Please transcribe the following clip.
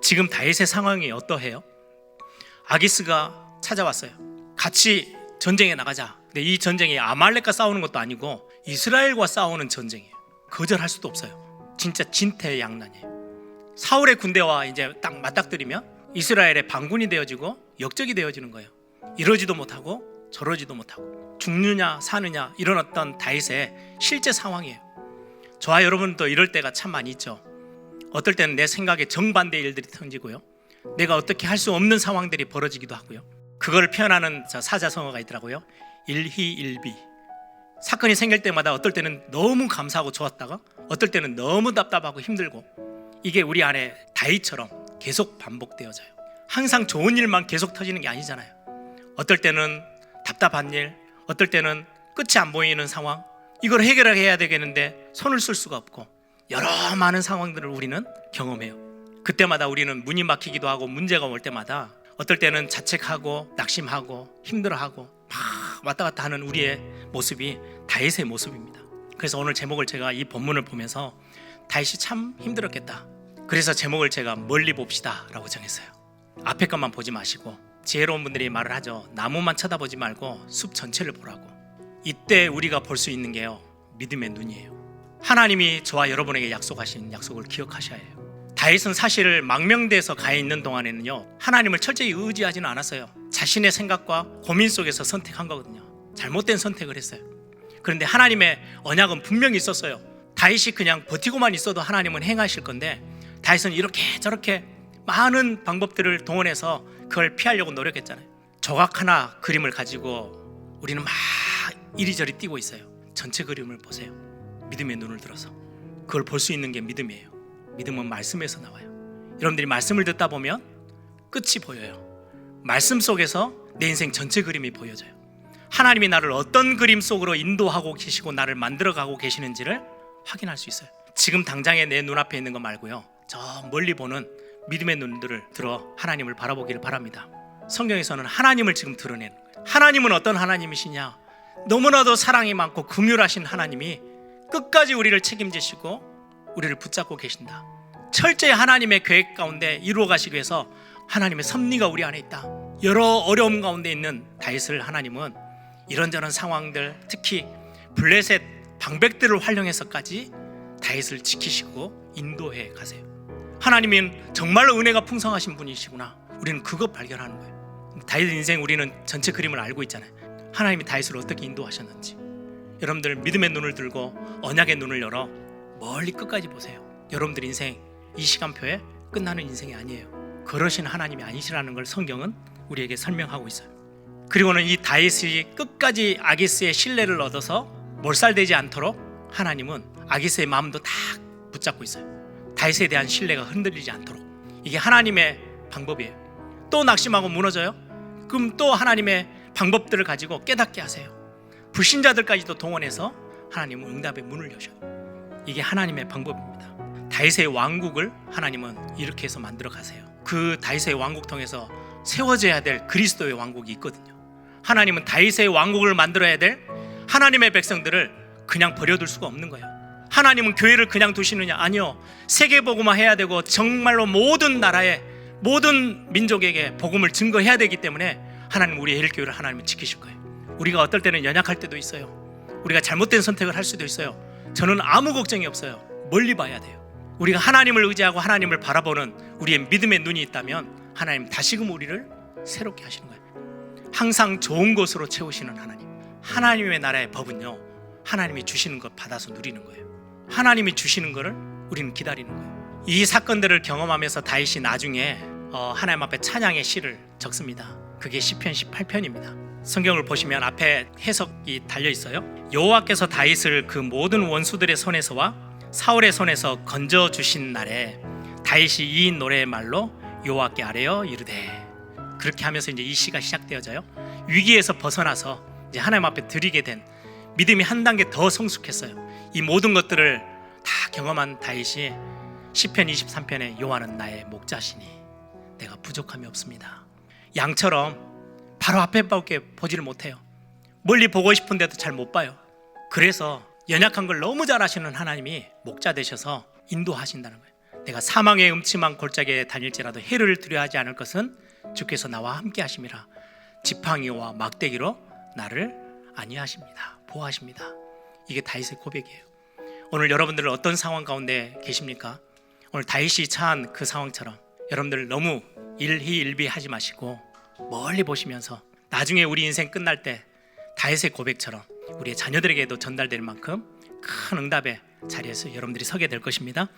지금 다윗의 상황이 어떠해요? 아기스가 찾아왔어요. 같이 전쟁에 나가자. 근데 이 전쟁이 아말렉과 싸우는 것도 아니고 이스라엘과 싸우는 전쟁이에요. 거절할 수도 없어요. 진짜 진퇴양난이에요. 사울의 군대와 이제 딱 맞닥뜨리면 이스라엘의 반군이 되어지고 역적이 되어지는 거예요. 이러지도 못하고 저러지도 못하고 죽느냐 사느냐 이런 어떤 다윗의 실제 상황이에요. 저와 여러분도 이럴 때가 참 많이 있죠. 어떨 때는 내 생각에 정반대의 일들이 터지고요, 내가 어떻게 할 수 없는 상황들이 벌어지기도 하고요. 그걸 표현하는 사자성어가 있더라고요. 일희일비. 사건이 생길 때마다 어떨 때는 너무 감사하고 좋았다가 어떨 때는 너무 답답하고 힘들고, 이게 우리 안에 다윗처럼 계속 반복되어져요. 항상 좋은 일만 계속 터지는 게 아니잖아요. 어떨 때는 답답한 일, 어떨 때는 끝이 안 보이는 상황, 이걸 해결해야 되겠는데 손을 쓸 수가 없고, 여러 많은 상황들을 우리는 경험해요. 그때마다 우리는 문이 막히기도 하고 문제가 올 때마다 어떨 때는 자책하고 낙심하고 힘들어하고 막 왔다 갔다 하는 우리의 모습이 다윗의 모습입니다. 그래서 오늘 제목을 제가 이 본문을 보면서 다윗이 참 힘들었겠다, 그래서 제목을 제가 멀리 봅시다 라고 정했어요. 앞에 것만 보지 마시고, 지혜로운 분들이 말을 하죠. 나무만 쳐다보지 말고 숲 전체를 보라고. 이때 우리가 볼 수 있는 게요, 믿음의 눈이에요. 하나님이 저와 여러분에게 약속하신 약속을 기억하셔야 해요. 다윗은 사실 망명대에서 가 있는 동안에는요, 하나님을 철저히 의지하지는 않았어요. 자신의 생각과 고민 속에서 선택한 거거든요. 잘못된 선택을 했어요. 그런데 하나님의 언약은 분명히 있었어요. 다윗이 그냥 버티고만 있어도 하나님은 행하실 건데, 다윗은 이렇게 저렇게 많은 방법들을 동원해서 그걸 피하려고 노력했잖아요. 조각 하나 그림을 가지고 우리는 막 이리저리 뛰고 있어요. 전체 그림을 보세요. 믿음의 눈을 들어서 그걸 볼 수 있는 게 믿음이에요. 믿음은 말씀에서 나와요. 여러분들이 말씀을 듣다 보면 끝이 보여요. 말씀 속에서 내 인생 전체 그림이 보여져요. 하나님이 나를 어떤 그림 속으로 인도하고 계시고 나를 만들어가고 계시는지를 확인할 수 있어요. 지금 당장에 내 눈앞에 있는 거 말고요, 저 멀리 보는 믿음의 눈들을 들어 하나님을 바라보기를 바랍니다. 성경에서는 하나님을 지금 드러내는 거예요. 하나님은 어떤 하나님이시냐? 너무나도 사랑이 많고 긍휼하신 하나님이 끝까지 우리를 책임지시고 우리를 붙잡고 계신다. 철저히 하나님의 계획 가운데 이루어 가시기 위해서 하나님의 섭리가 우리 안에 있다. 여러 어려움 가운데 있는 다윗을 하나님은 이런저런 상황들, 특히 블레셋 방백들을 활용해서까지 다윗을 지키시고 인도해 가세요. 하나님은 정말로 은혜가 풍성하신 분이시구나, 우리는 그거 발견하는 거예요. 다윗 인생 우리는 전체 그림을 알고 있잖아요. 하나님이 다윗을 어떻게 인도하셨는지. 여러분들 믿음의 눈을 들고 언약의 눈을 열어 멀리 끝까지 보세요. 여러분들 인생 이 시간표에 끝나는 인생이 아니에요. 그러신 하나님이 아니시라는 걸 성경은 우리에게 설명하고 있어요. 그리고는 이 다윗이 끝까지 아기스의 신뢰를 얻어서 몰살되지 않도록 하나님은 아기스의 마음도 다 붙잡고 있어요. 다윗에 대한 신뢰가 흔들리지 않도록. 이게 하나님의 방법이에요. 또 낙심하고 무너져요? 그럼 또 하나님의 방법들을 가지고 깨닫게 하세요. 불신자들까지도 동원해서 하나님은 응답의 문을 여셔요. 이게 하나님의 방법입니다. 다윗의 왕국을 하나님은 이렇게 해서 만들어 가세요. 그 다윗의 왕국 통해서 세워져야 될 그리스도의 왕국이 있거든요. 하나님은 다윗의 왕국을 만들어야 될 하나님의 백성들을 그냥 버려둘 수가 없는 거예요. 하나님은 교회를 그냥 두시느냐? 아니요. 세계복음화 해야 되고 정말로 모든 나라의 모든 민족에게 복음을 증거해야 되기 때문에 하나님 우리 예일교회를 하나님은 지키실 거예요. 우리가 어떨 때는 연약할 때도 있어요. 우리가 잘못된 선택을 할 수도 있어요. 저는 아무 걱정이 없어요. 멀리 봐야 돼요. 우리가 하나님을 의지하고 하나님을 바라보는 우리의 믿음의 눈이 있다면 하나님 다시금 우리를 새롭게 하시는 거예요. 항상 좋은 것으로 채우시는 하나님. 하나님의 나라의 법은요, 하나님이 주시는 것 받아서 누리는 거예요. 하나님이 주시는 것을 우리는 기다리는 거예요. 이 사건들을 경험하면서 다윗이 나중에 하나님 앞에 찬양의 시를 적습니다. 그게 시편 18편입니다. 성경을 보시면 앞에 해석이 달려 있어요. 여호와께서 다윗을 그 모든 원수들의 손에서와 사울의 손에서 건져 주신 날에 다윗이 이 노래의 말로 여호와께 아뢰어 이르되. 그렇게 하면서 이제 이 시가 시작되어져요. 위기에서 벗어나서 이제 하나님 앞에 드리게 된 믿음이 한 단계 더 성숙했어요. 이 모든 것들을 다 경험한 다윗이 시편 23편에 여호와는 나의 목자시니 내가 부족함이 없습니다. 양처럼 바로 앞에밖에 보지를 못해요. 멀리 보고 싶은데도 잘 못 봐요. 그래서 연약한 걸 너무 잘 아시는 하나님이 목자 되셔서 인도하신다는 거예요. 내가 사망의 음침한 골짜기에 다닐지라도 해를 두려워하지 않을 것은 주께서 나와 함께 하심이라. 지팡이와 막대기로 나를 안위하십니다. 보호하십니다. 이게 다윗의 고백이에요. 오늘 여러분들은 어떤 상황 가운데 계십니까? 오늘 다윗이 처한 그 상황처럼 여러분들 너무 일희일비하지 마시고 멀리 보시면서 나중에 우리 인생 끝날 때 다윗의 고백처럼 우리의 자녀들에게도 전달될 만큼 큰 응답의 자리에서 여러분들이 서게 될 것입니다.